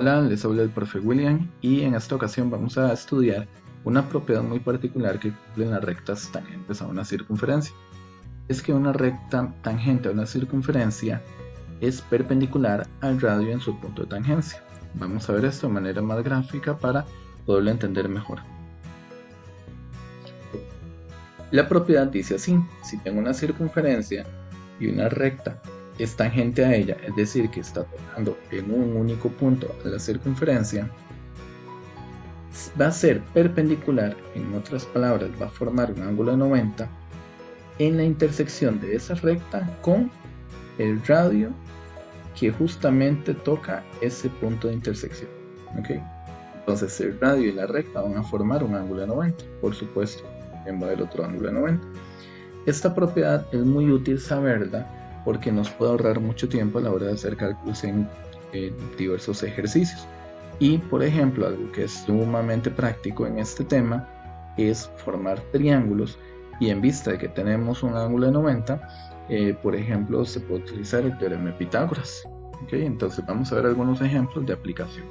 Hola, les habla el profe William y en esta ocasión vamos a estudiar una propiedad muy particular que cumplen las rectas tangentes a una circunferencia. Es que una recta tangente a una circunferencia es perpendicular al radio en su punto de tangencia. Vamos a ver esto de manera más gráfica para poderlo entender mejor. La propiedad dice así: si tengo una circunferencia y una recta es tangente a ella, es decir, que está tocando en un único punto a la circunferencia, va a ser perpendicular, en otras palabras, va a formar un ángulo de 90 en la intersección de esa recta con el radio que justamente toca ese punto de intersección. ¿Okay? Entonces el radio y la recta van a formar un ángulo de 90, por supuesto, también va a haber otro ángulo de 90. Esta propiedad es muy útil saberla porque nos puede ahorrar mucho tiempo a la hora de hacer cálculos en diversos ejercicios. Y por ejemplo, algo que es sumamente práctico en este tema es formar triángulos, y en vista de que tenemos un ángulo de 90, por ejemplo, se puede utilizar el teorema de Pitágoras. ¿Okay? Entonces vamos a ver algunos ejemplos de aplicación.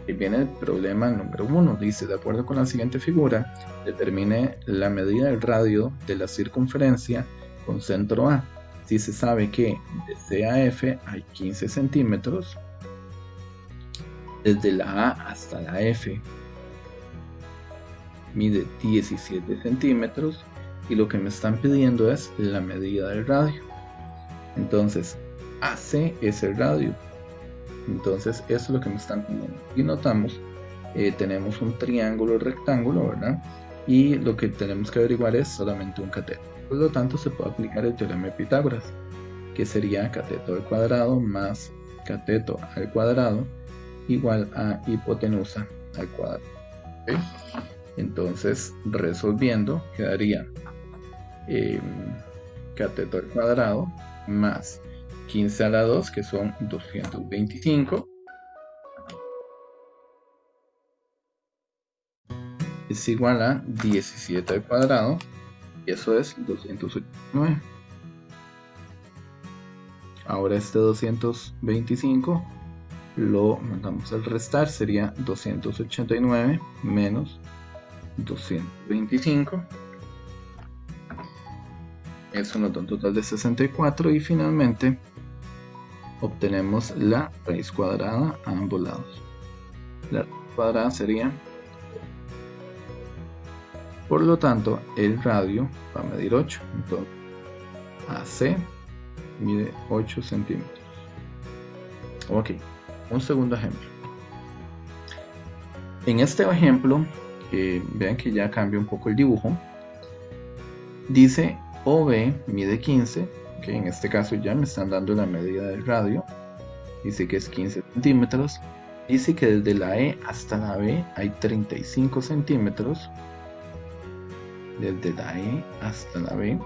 Aquí viene el problema número 1. Dice: de acuerdo con la siguiente figura, determine la medida del radio de la circunferencia con centro A. Si se sabe que de C a F hay 15 centímetros, desde la A hasta la F mide 17 centímetros, y lo que me están pidiendo es la medida del radio. Entonces AC es el radio, entonces eso es lo que me están pidiendo. Y notamos, tenemos un triángulo rectángulo, ¿verdad? Y lo que tenemos que averiguar es solamente un cateto. Por lo tanto, se puede aplicar el teorema de Pitágoras, que sería cateto al cuadrado más cateto al cuadrado igual a hipotenusa al cuadrado. ¿Okay? Entonces, resolviendo, quedaría cateto al cuadrado más 15 a la 2, que son 225, es igual a 17 al cuadrado, y eso es 289. Ahora este 225 lo mandamos al restar, sería 289 menos 225. Eso nos da un total de 64, y finalmente obtenemos la raíz cuadrada a ambos lados. La raíz cuadrada sería, por lo tanto, el radio va a medir 8. Entonces AC mide 8 centímetros. Ok, un segundo ejemplo. En este ejemplo, vean que ya cambia un poco el dibujo. Dice OB mide 15, que en este caso ya me están dando la medida del radio. Dice que es 15 centímetros. Dice que desde la E hasta la B hay 35 centímetros. Desde la E hasta la B.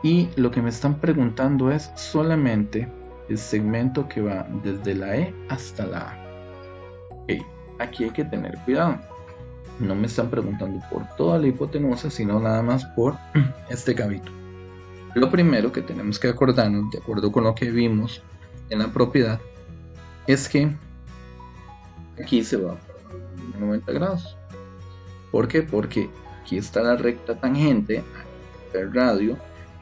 Y lo que me están preguntando es solamente el segmento que va desde la E hasta la A. Okay. Aquí hay que tener cuidado. No me están preguntando por toda la hipotenusa, sino nada más por este cabito. Lo primero que tenemos que acordarnos, de acuerdo con lo que vimos en la propiedad, es que aquí se va a 90 grados. ¿Por qué? Porque aquí está la recta tangente, aquí está el radio,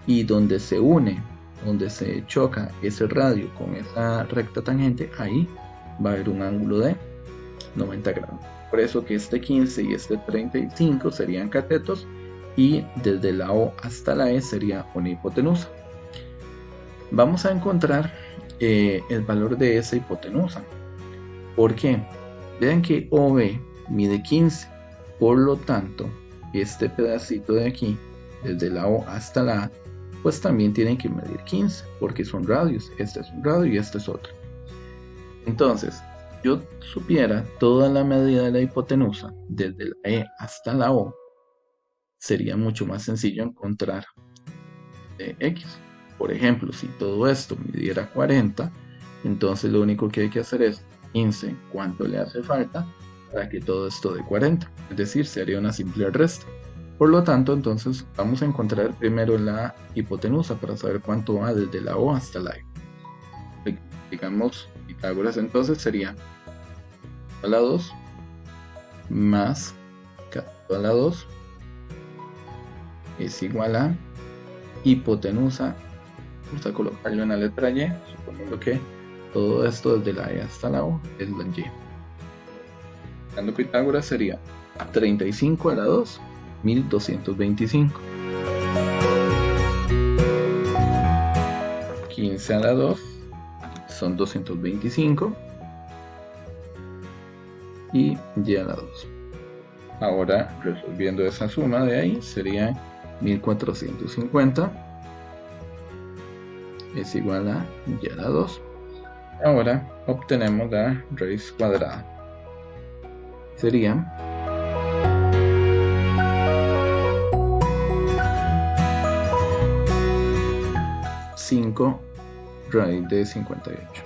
y donde se une, donde se choca ese radio con esa recta tangente, ahí va a haber un ángulo de 90 grados. Por eso que este 15 y este 35 serían catetos, y desde la O hasta la E sería una hipotenusa. Vamos a encontrar el valor de esa hipotenusa. ¿Por qué? Vean que OB mide 15, por lo tanto, este pedacito de aquí, desde la O hasta la A, pues también tienen que medir 15, porque son radios. Este es un radio y este es otro. Entonces, yo supiera toda la medida de la hipotenusa desde la E hasta la O, sería mucho más sencillo encontrar X. Por ejemplo, si todo esto midiera 40, entonces lo único que hay que hacer es 15, ¿cuánto le hace falta para que todo esto dé 40? Es decir, sería una simple resta. Por lo tanto, entonces vamos a encontrar primero la hipotenusa para saber cuánto va desde la O hasta la E. Digamos Pitágoras entonces sería a la 2 más 14 a la 2 es igual a hipotenusa. Vamos a colocarle una letra Y, suponiendo que todo esto desde la E hasta la O es la Y. Dando Pitágoras sería 35 a la 2, 1225. 15 a la 2 son 225 y Y a la 2. Ahora, resolviendo esa suma de ahí, sería 1450 es igual a Y a la 2. Ahora obtenemos la raíz cuadrada. Sería 5 raíz de 58.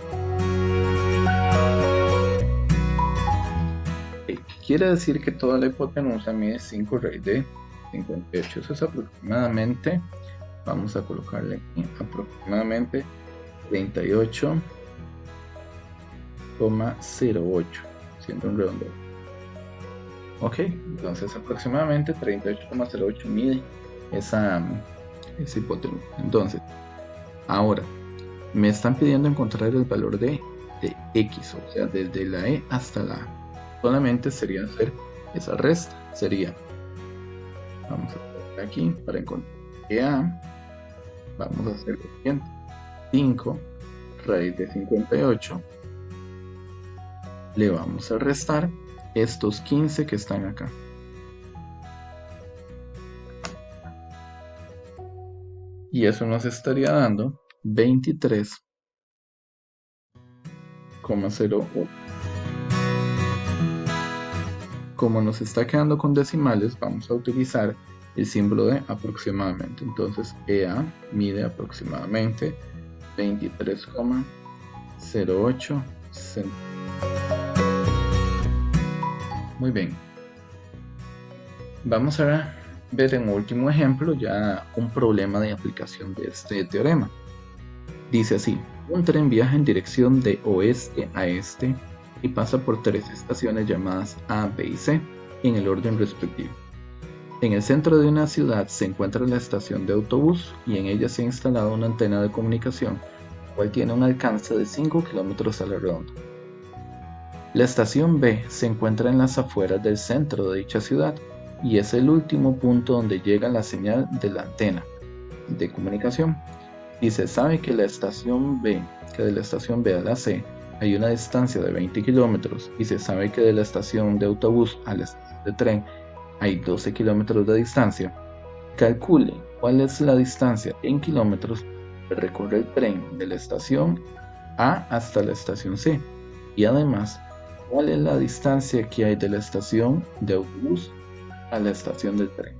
Quiere decir que toda la hipotenusa mide 5 raíz de 58. Eso es aproximadamente, vamos a colocarle aquí, aproximadamente 38,08, siendo un redondeo. Ok, entonces aproximadamente 38,08 mide esa hipotenusa. Entonces, ahora me están pidiendo encontrar el valor de X, o sea, desde la E hasta la A. Solamente sería hacer esa resta. Sería, vamos a poner aquí para encontrar A, vamos a hacer lo siguiente: 5 raíz de 58, le vamos a restar estos 15 que están acá. Y eso nos estaría dando 23,08. Como nos está quedando con decimales, vamos a utilizar el símbolo de aproximadamente. Entonces EA mide aproximadamente 23,08 centímetros. Muy bien. Vamos a ver en último ejemplo ya un problema de aplicación de este teorema. Dice así: un tren viaja en dirección de oeste a este y pasa por 3 estaciones llamadas A, B y C en el orden respectivo. En el centro de una ciudad se encuentra la estación de autobús y en ella se ha instalado una antena de comunicación, la cual tiene un alcance de 5 kilómetros a la redonda. La estación B se encuentra en las afueras del centro de dicha ciudad y es el último punto donde llega la señal de la antena de comunicación. Y se sabe que de la estación B a la C hay una distancia de 20 kilómetros y se sabe que de la estación de autobús a la estación de tren hay 12 kilómetros de distancia. Calcule cuál es la distancia en kilómetros que recorre el tren de la estación A hasta la estación C y además cuál es la distancia que hay de la estación de autobús a la estación del tren.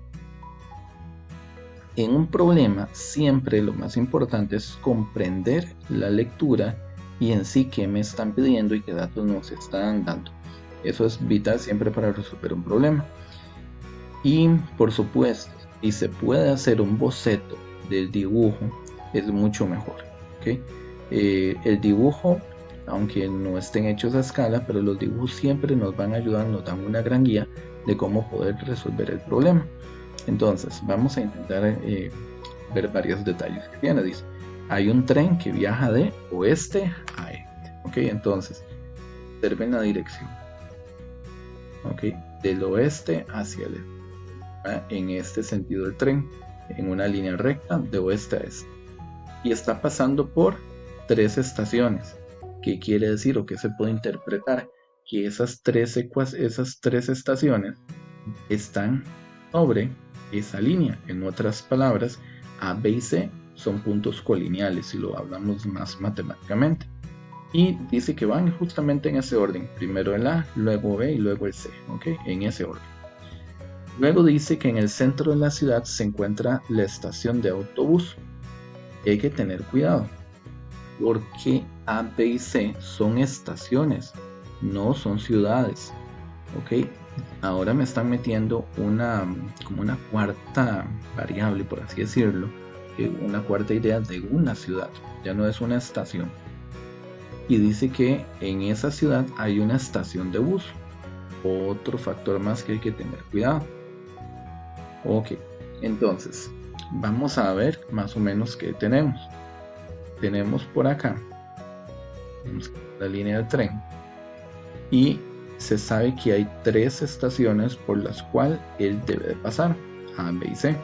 En un problema siempre lo más importante es comprender la lectura y en sí qué me están pidiendo y qué datos nos están dando. Eso es vital siempre para resolver un problema. Y por supuesto, si se puede hacer un boceto del dibujo, es mucho mejor. ¿Okay? El dibujo, aunque no estén hechos a escala, pero los dibujos siempre nos van a ayudar, nos dan una gran guía de cómo poder resolver el problema. Entonces, vamos a intentar ver varios detalles que tiene. Dice, hay un tren que viaja de oeste a este. Ok, entonces, observen la dirección. Ok, del oeste hacia el este. En este sentido el tren, en una línea recta de oeste a este. Y está pasando por 3 estaciones. ¿Qué quiere decir o qué se puede interpretar? Que esas tres estaciones están sobre esa línea. En otras palabras, A, B y C son puntos colineales si lo hablamos más matemáticamente. Y dice que van justamente en ese orden. Primero el A, luego B y luego el C. ¿Okay? En ese orden. Luego dice que en el centro de la ciudad se encuentra la estación de autobús. Hay que tener cuidado, porque A, B y C son estaciones, no son ciudades. ¿Ok? Ahora me están metiendo como una cuarta variable, por así decirlo, una cuarta idea de una ciudad, ya no es una estación. y dice que en esa ciudad hay una estación de bus. Otro factor más que hay que tener cuidado. Ok, entonces vamos a ver más o menos qué tenemos. Tenemos por acá la línea de tren y se sabe que hay 3 estaciones por las cuales él debe de pasar, A, B y C.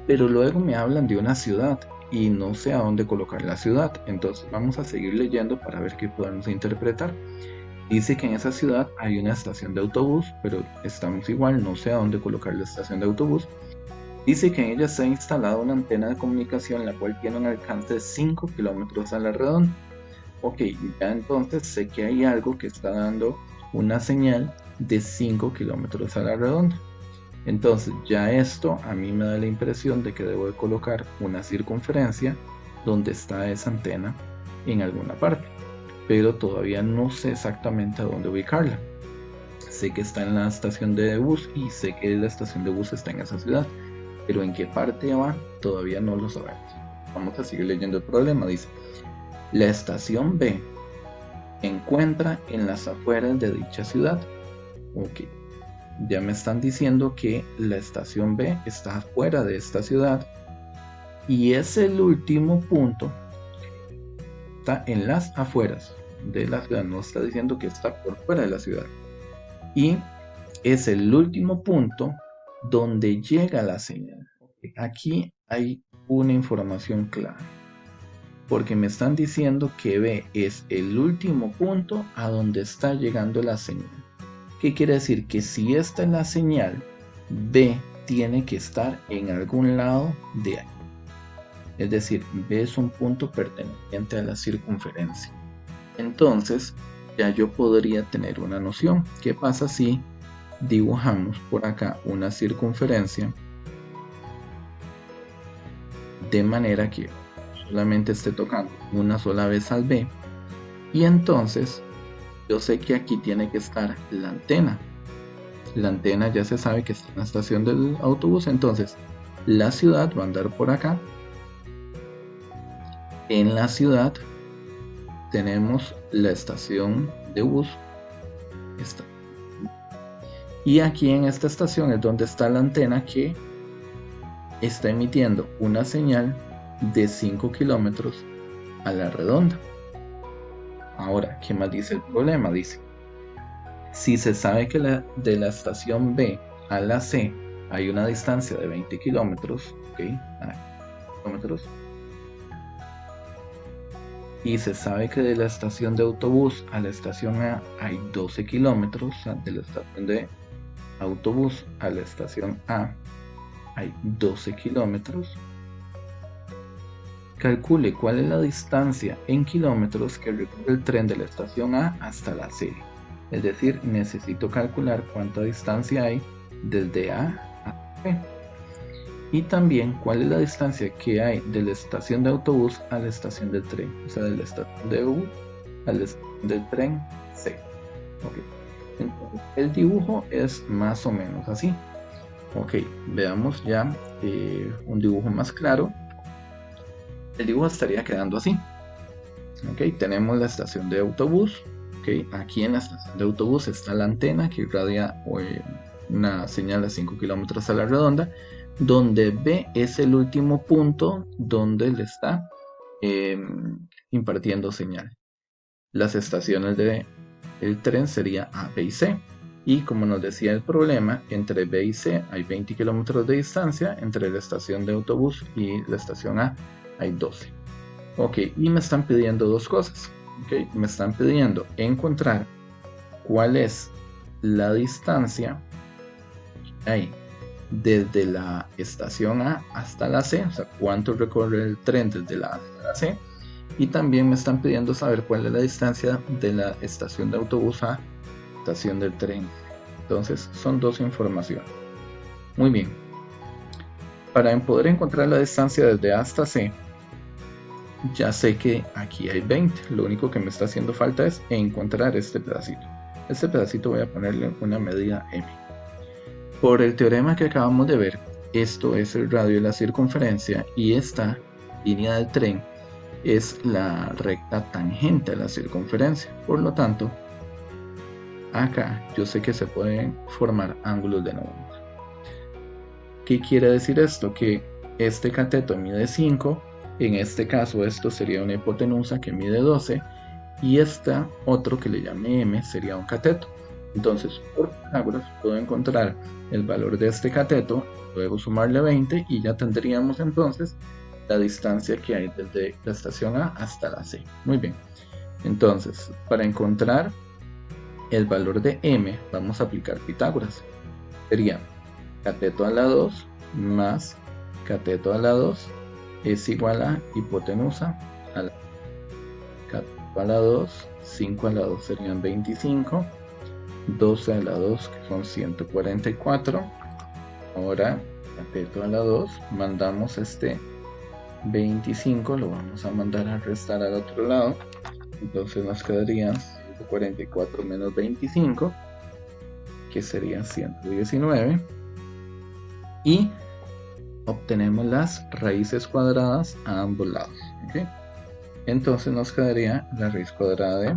Pero luego me hablan de una ciudad y no sé a dónde colocar la ciudad. Entonces vamos a seguir leyendo para ver qué podemos interpretar. Dice que en esa ciudad hay una estación de autobús, pero estamos igual, no sé a dónde colocar la estación de autobús. Dice que en ella se ha instalado una antena de comunicación la cual tiene un alcance de 5 kilómetros a la redonda. Ok, ya entonces sé que hay algo que está dando una señal de 5 kilómetros a la redonda. Entonces ya esto a mí me da la impresión de que debo de colocar una circunferencia donde está esa antena en alguna parte, pero todavía no sé exactamente a dónde ubicarla. Sé que está en la estación de bus y sé que la estación de bus está en esa ciudad, pero en qué parte va todavía no lo sabemos. Vamos a seguir leyendo el problema. Dice: la estación B se encuentra en las afueras de dicha ciudad. Ok, ya me están diciendo que la estación B está fuera de esta ciudad y es el último punto. Está en las afueras de la ciudad, no está diciendo que está por fuera de la ciudad. Y es el último punto donde llega la señal. Aquí hay una información clara, porque me están diciendo que B es el último punto a donde está llegando la señal. ¿Qué quiere decir? Que si esta es la señal, B tiene que estar en algún lado de ahí. Es decir, B es un punto perteneciente a la circunferencia. Entonces, ya yo podría tener una noción. ¿Qué pasa si dibujamos por acá una circunferencia de manera que solamente esté tocando una sola vez al B? Y entonces yo sé que aquí tiene que estar la antena. La antena ya se sabe que está en la estación del autobús, entonces la ciudad va a andar por acá. En la ciudad tenemos la estación de bus. Y aquí en esta estación es donde está la antena que está emitiendo una señal de 5 kilómetros a la redonda. Ahora, ¿qué más dice el problema? Dice: si se sabe que de la estación B a la C hay una distancia de 20 kilómetros, y se sabe que de la estación de autobús a la estación A hay 12 kilómetros, o sea, de la estación de autobús a la estación A hay 12 kilómetros. Calcule cuál es la distancia en kilómetros que recorre el tren de la estación A hasta la C. Es decir, necesito calcular cuánta distancia hay desde A a C. Y también cuál es la distancia que hay de la estación de autobús a la estación del tren. O sea, de la estación de U a la estación del tren C. Okay. Entonces, el dibujo es más o menos así. Ok, veamos ya un dibujo más claro. El dibujo estaría quedando así. Ok, tenemos la estación de autobús. Ok, aquí en la estación de autobús está la antena que irradia una señal de 5 kilómetros a la redonda, donde B es el último punto donde le está impartiendo señal. Las estaciones del tren sería A, B y C. Y como nos decía el problema, entre B y C hay 20 kilómetros de distancia, entre la estación de autobús y la estación A hay 12. Ok, y me están pidiendo dos cosas. Okay, me están pidiendo encontrar cuál es la distancia que hay desde la estación A hasta la C, o sea, cuánto recorre el tren desde la A hasta la C. Y también me están pidiendo saber cuál es la distancia de la estación de autobús a la estación del tren. Entonces, son dos informaciones. Muy bien. Para poder encontrar la distancia desde A hasta C, ya sé que aquí hay 20. Lo único que me está haciendo falta es encontrar este pedacito. Este pedacito voy a ponerle una medida M. Por el teorema que acabamos de ver, esto es el radio de la circunferencia y esta línea del tren es la recta tangente a la circunferencia. Por lo tanto, acá yo sé que se pueden formar ángulos de 90. ¿Qué quiere decir esto? Que este cateto mide 5, en este caso esto sería una hipotenusa que mide 12, y este otro que le llame m sería un cateto. Entonces, por Pitágoras puedo encontrar el valor de este cateto, luego sumarle 20 y ya tendríamos entonces la distancia que hay desde la estación A hasta la C. Muy bien. Entonces, para encontrar el valor de m, vamos a aplicar Pitágoras. Sería cateto a la 2 más cateto a la 2 es igual a hipotenusa a la cateto a la 2, 5 a la 2 serían 25, 12 a la 2 que son 144. Ahora cateto a la 2, mandamos este 25, lo vamos a mandar a restar al otro lado, entonces nos quedaría 144 menos 25, que sería 119, y obtenemos las raíces cuadradas a ambos lados. ¿Okay? Entonces nos quedaría la raíz cuadrada de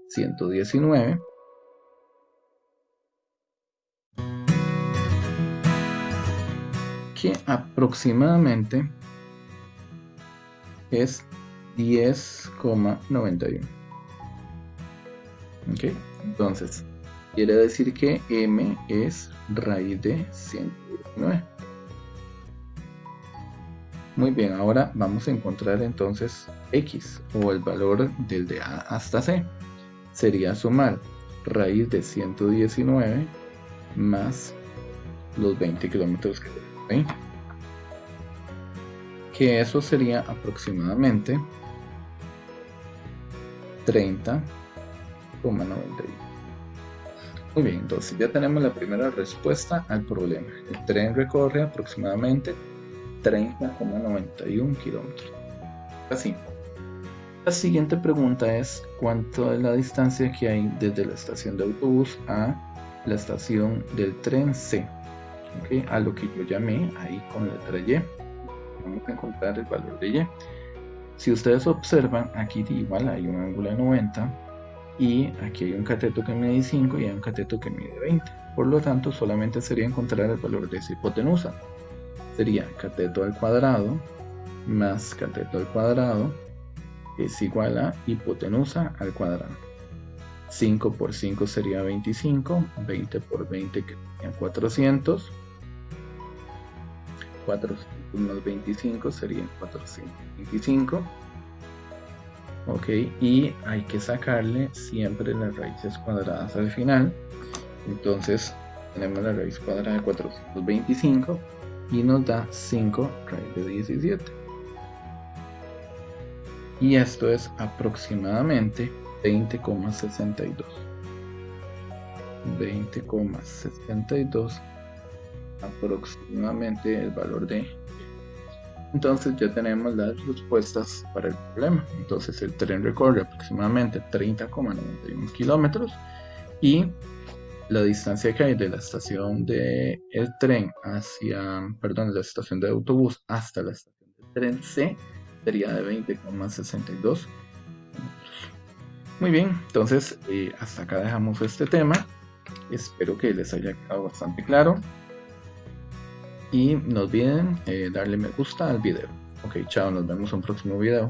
119 que aproximadamente es 10,91. ¿Okay? Entonces quiere decir que m es raíz de 119. Muy bien, ahora vamos a encontrar entonces x, o el valor del de A hasta C. Sería sumar raíz de 119 más los 20 kilómetros que tenemos ahí. Que eso sería aproximadamente 30,91. Muy bien, entonces ya tenemos la primera respuesta al problema. El tren recorre aproximadamente 30,91 kilómetros. Así. La siguiente pregunta es: ¿cuánto es la distancia que hay desde la estación de autobús a la estación del tren C? ¿Okay? A lo que yo llamé ahí con letra Y. Vamos a encontrar el valor de Y. Si ustedes observan, aquí igual hay un ángulo de 90 y aquí hay un cateto que mide 5 y hay un cateto que mide 20. Por lo tanto, solamente sería encontrar el valor de esa hipotenusa. Sería cateto al cuadrado más cateto al cuadrado es igual a hipotenusa al cuadrado. 5 por 5 sería 25, 20 por 20 que serían 400, 400 más 25 serían 425. Ok, y hay que sacarle siempre las raíces cuadradas al final. Entonces tenemos la raíz cuadrada de 425 y nos da 5 raíz de 17. Y esto es aproximadamente 20,62. 20,62 aproximadamente el valor de. Entonces ya tenemos las respuestas para el problema. Entonces el tren recorre aproximadamente 30,91 kilómetros y la distancia que hay de la estación de el tren la estación de autobús hasta la estación de tren C sería de 20,62. Muy bien, entonces hasta acá dejamos este tema. Espero que les haya quedado bastante claro. Y no olviden darle me gusta al video. Ok, chao, nos vemos en un próximo video.